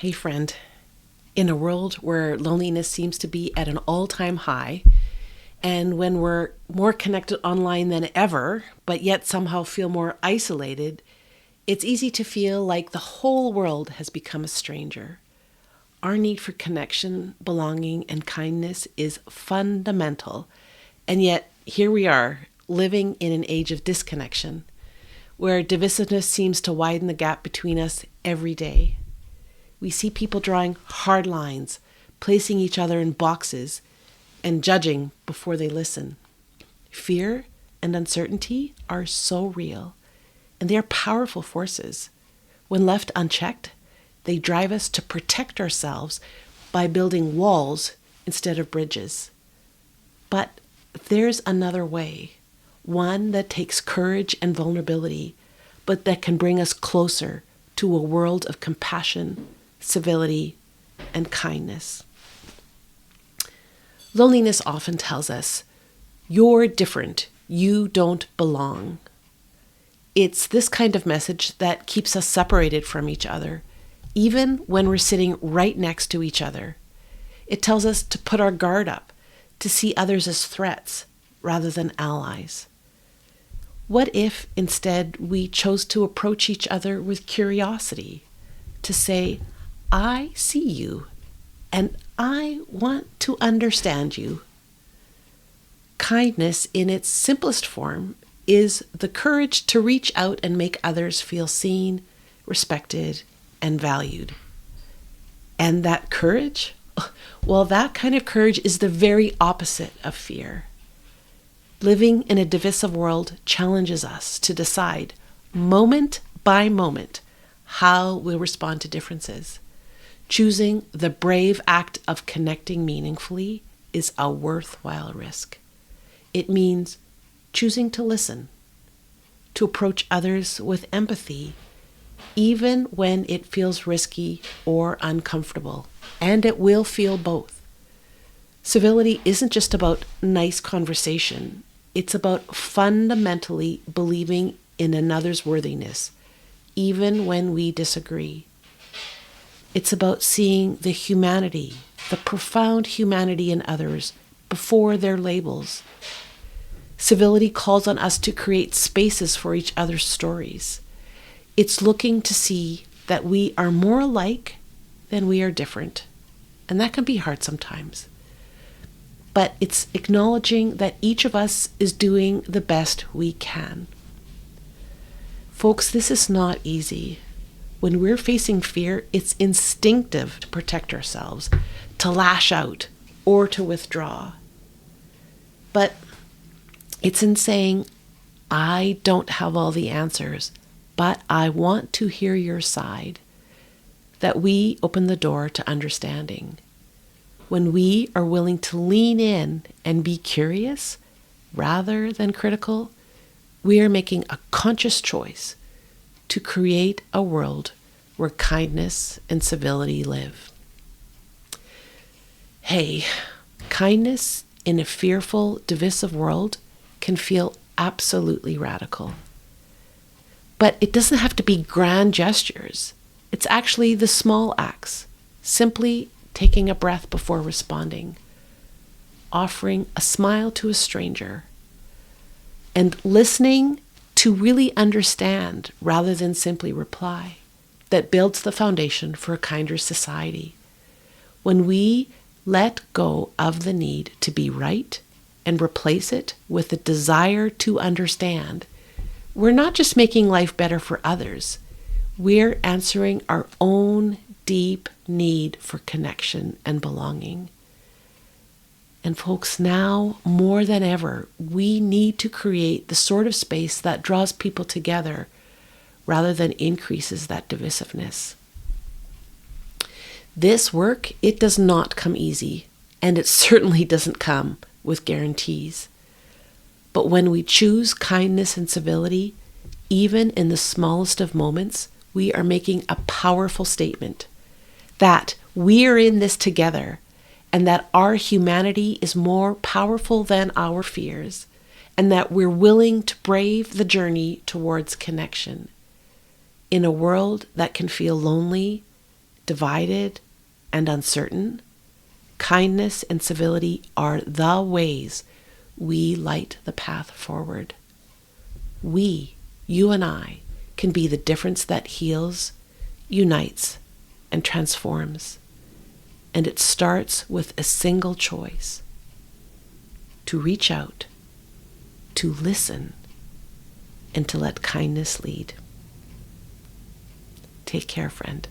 Hey friend, in a world where loneliness seems to be at an all-time high, and when we're more connected online than ever, but yet somehow feel more isolated, it's easy to feel like the whole world has become a stranger. Our need for connection, belonging, and kindness is fundamental, and yet here we are, living in an age of disconnection, where divisiveness seems to widen the gap between us every day. We see people drawing hard lines, placing each other in boxes, and judging before they listen. Fear and uncertainty are so real, and they are powerful forces. When left unchecked, they drive us to protect ourselves by building walls instead of bridges. But there's another way, one that takes courage and vulnerability, but that can bring us closer to a world of compassion, civility, and kindness. Loneliness often tells us, you're different, you don't belong. It's this kind of message that keeps us separated from each other, even when we're sitting right next to each other. It tells us to put our guard up, to see others as threats rather than allies. What if instead we chose to approach each other with curiosity, to say, I see you, and I want to understand you. Kindness, in its simplest form, is the courage to reach out and make others feel seen, respected, and valued. And that courage? Well, that kind of courage is the very opposite of fear. Living in a divisive world challenges us to decide, moment by moment, how we'll respond to differences. Choosing the brave act of connecting meaningfully is a worthwhile risk. It means choosing to listen, to approach others with empathy, even when it feels risky or uncomfortable, and it will feel both. Civility isn't just about nice conversation, it's about fundamentally believing in another's worthiness, even when we disagree. It's about seeing the humanity, the profound humanity in others before their labels. Civility calls on us to create spaces for each other's stories. It's looking to see that we are more alike than we are different. And that can be hard sometimes. But it's acknowledging that each of us is doing the best we can. Folks, this is not easy. When we're facing fear, it's instinctive to protect ourselves, to lash out, or to withdraw. But it's in saying, I don't have all the answers, but I want to hear your side, that we open the door to understanding. When we are willing to lean in and be curious rather than critical, we are making a conscious choice to create a world where kindness and civility live. Hey, kindness in a fearful, divisive world can feel absolutely radical. But it doesn't have to be grand gestures. It's actually the small acts, simply taking a breath before responding, offering a smile to a stranger, and listening to really understand rather than simply reply, that builds the foundation for a kinder society. When we let go of the need to be right and replace it with the desire to understand, we're not just making life better for others, we're answering our own deep need for connection and belonging. And folks, now more than ever, we need to create the sort of space that draws people together rather than increases that divisiveness. This work, it does not come easy, and it certainly doesn't come with guarantees. But when we choose kindness and civility, even in the smallest of moments, we are making a powerful statement that we are in this together, and that our humanity is more powerful than our fears, and that we're willing to brave the journey towards connection. In a world that can feel lonely, divided and uncertain, kindness and civility are the ways we light the path forward. We, you and I, can be the difference that heals, unites, and transforms. And it starts with a single choice: to reach out, to listen, and to let kindness lead. Take care, friend.